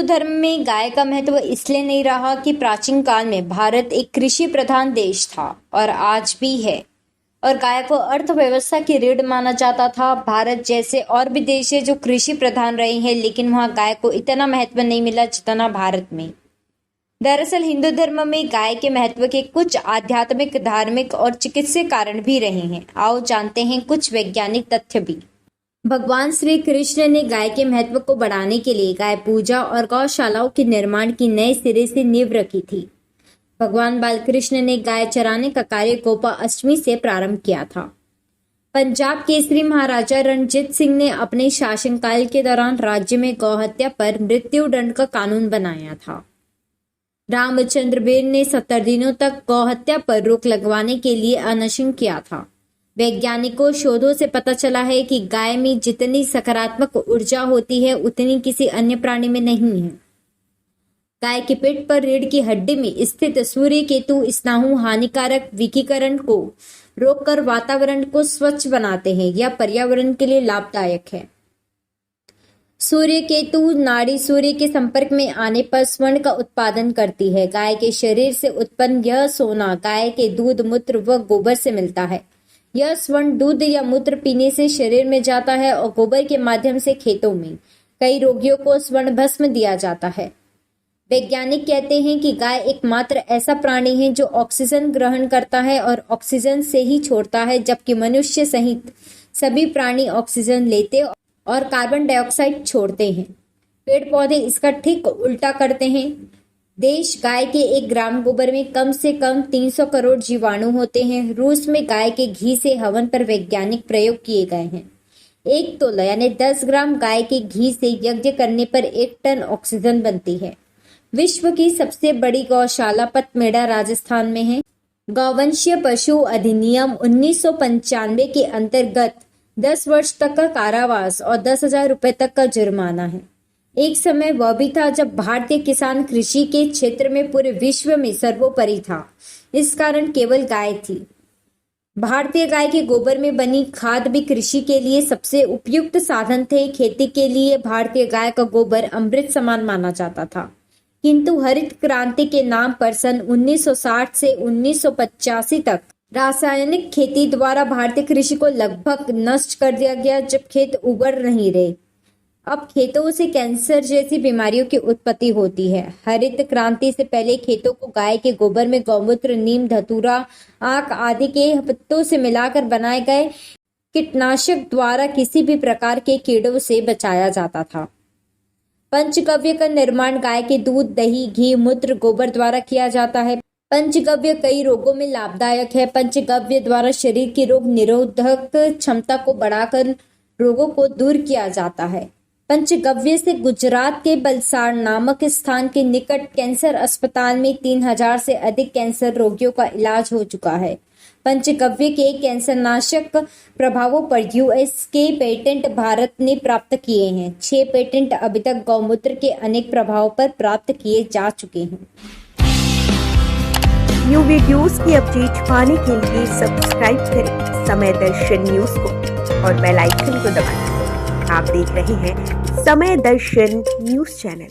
हिंदू धर्म में गाय का महत्व इसलिए नहीं रहा कि प्राचीन काल में भारत एक कृषि प्रधान देश था और आज भी है, और गाय को अर्थव्यवस्था की रीढ़ माना जाता था। भारत जैसे और भी देश है जो कृषि प्रधान रहे हैं, लेकिन वहाँ गाय को इतना महत्व नहीं मिला जितना भारत में। दरअसल हिंदू धर्म में गाय के महत्व के कुछ आध्यात्मिक, धार्मिक और चिकित्सीय कारण भी रहे हैं। आओ जानते हैं कुछ वैज्ञानिक तथ्य भी। भगवान श्री कृष्ण ने गाय के महत्व को बढ़ाने के लिए गाय पूजा और गौशालाओं के निर्माण की नए सिरे से नींव रखी थी। भगवान बालकृष्ण ने गाय चराने का कार्य गोपा अष्टमी से प्रारंभ किया था। पंजाब केसरी महाराजा रणजीत सिंह ने अपने शासनकाल के दौरान राज्य में गौहत्या पर मृत्यु दंड का कानून बनाया था। रामचंद्र वीर ने 70 दिनों तक गौहत्या पर रोक लगवाने के लिए अनशन किया था। वैज्ञानिकों शोधों से पता चला है कि गाय में जितनी सकारात्मक ऊर्जा होती है उतनी किसी अन्य प्राणी में नहीं है। गाय के पेट पर रीढ़ की हड्डी में स्थित सूर्य केतु स्नायु हानिकारक विकिरण को रोककर वातावरण को स्वच्छ बनाते हैं। यह पर्यावरण के लिए लाभदायक है। सूर्य केतु नाड़ी सूर्य के संपर्क में आने पर स्वर्ण का उत्पादन करती है। गाय के शरीर से उत्पन्न यह सोना गाय के दूध, मूत्र व गोबर से मिलता है। यह स्वर्ण दूध या मूत्र पीने से शरीर में जाता है और गोबर के माध्यम से खेतों में। कई रोगियों को स्वर्ण भस्म दिया जाता है। वैज्ञानिक कहते हैं कि गाय एकमात्र ऐसा प्राणी है जो ऑक्सीजन ग्रहण करता है और ऑक्सीजन से ही छोड़ता है, जबकि मनुष्य सहित सभी प्राणी ऑक्सीजन लेते और कार्बन डाइऑक्साइड छोड़ते हैं। पेड़ पौधे इसका ठीक उल्टा करते हैं। देश गाय के 1 ग्राम गोबर में कम से कम 300 करोड़ जीवाणु होते हैं। रूस में गाय के घी से हवन पर वैज्ञानिक प्रयोग किए गए हैं। 1 तोला यानी 10 ग्राम गाय के घी से यज्ञ करने पर 1 टन ऑक्सीजन बनती है। विश्व की सबसे बड़ी गौशाला पतमेड़ा राजस्थान में है। गौवंशीय पशु अधिनियम 1995 के अंतर्गत 10 वर्ष तक का कारावास और 10,000 रुपए तक का जुर्माना है। एक समय वह भी था जब भारतीय किसान कृषि के क्षेत्र में पूरे विश्व में सर्वोपरि था। इस कारण केवल गाय थी। भारतीय गाय के गोबर में बनी खाद भी कृषि के लिए सबसे उपयुक्त साधन थे। खेती के लिए भारतीय गाय का गोबर अमृत समान माना जाता था, किंतु हरित क्रांति के नाम पर सन 1960 से 1985 तक रासायनिक खेती द्वारा भारतीय कृषि को लगभग नष्ट कर दिया गया। जब खेत उगड़ नहीं रहे, अब खेतों से कैंसर जैसी बीमारियों की उत्पत्ति होती है। हरित क्रांति से पहले खेतों को गाय के गोबर में गौमूत्र, नीम, धतूरा, आक आदि के पत्तों से मिलाकर बनाए गए कीटनाशक द्वारा किसी भी प्रकार के कीड़ों से बचाया जाता था। पंचगव्य का निर्माण गाय के दूध, दही, घी, मूत्र, गोबर द्वारा किया जाता है। पंचगव्य कई रोगों में लाभदायक है। पंचगव्य द्वारा शरीर की रोग निरोधक क्षमता को बढ़ाकर रोगों को दूर किया जाता है। पंचगव्य से गुजरात के वलसाड नामक स्थान के निकट कैंसर अस्पताल में 3000 से अधिक कैंसर रोगियों का इलाज हो चुका है। पंचगव्य के कैंसर नाशक प्रभावों पर यूएस के पेटेंट भारत ने प्राप्त किए हैं। 6 पेटेंट अभी तक गौमूत्र के अनेक प्रभावों पर प्राप्त किए जा चुके हैं। न्यू वीडियोस की अपडेट पाने के लिए सब्सक्राइब करें समय दर्शन न्यूज को और बेल आइकन को दबाएं। आप देख रहे हैं समय दर्शन न्यूज चैनल।